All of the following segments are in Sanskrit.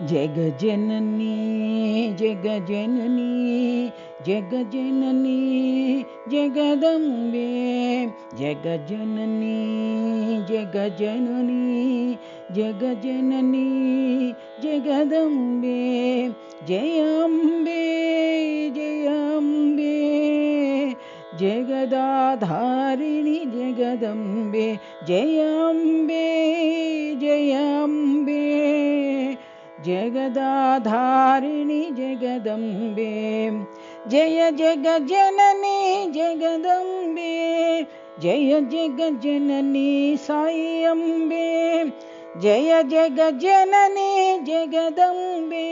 जगजननी जगजननी जगजननी जगदम्बे जगजननी जगजननी जगजननी जगदम्बे जयाम्बे जयाम्बे जगदाधारिणि जगदम्बे जयाम्बे जयाम्बे जगदाधारिणि जगदम्बे जय जगजननी जगदम्बे जय जगजननी साई अम्बे जय जगजननी जगदम्बे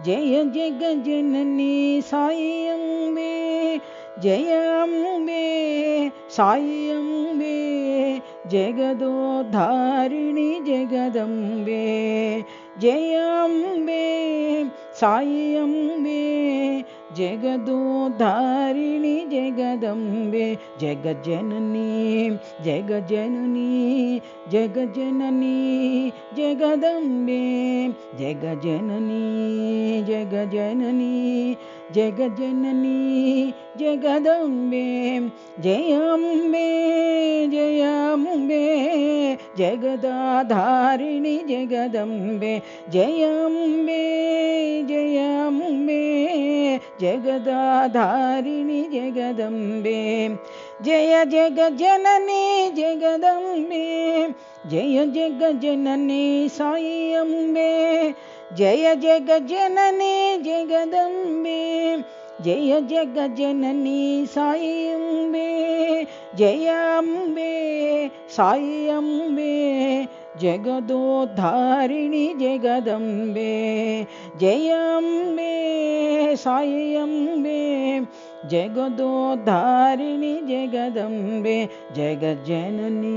जय जगजननी साई अम्बे जय अम्बे साई अम्बे जगदोद्धारिणि जगदम्बे जय अम्बे साई अम्बे जगदोद्धारिणि जगदम्बे जगजननी जगजननी जगजननी जगदम्बे जगजननी जगजननी जगजननी जगदम्बे जयाम्बे जयाम्बे जगदाधारिणि जगदम्बे जयाम्बे जयाम्बे जगदाधारिणि जगदम्बे जय जगजननी जगदम्बे जय जगजननी साई अम्बे जय जगजननी जगदम्बे जय जगजननी साई अम्बे जय अम्बे साई अम्बे जगदोद्धारिणि जगदम्बे जय अम्बे साई अम्बे जगदोद्धारिणि जगदम्बे जगजननी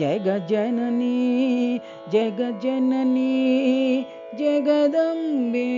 जगजननी जगजननी जगदम्बे।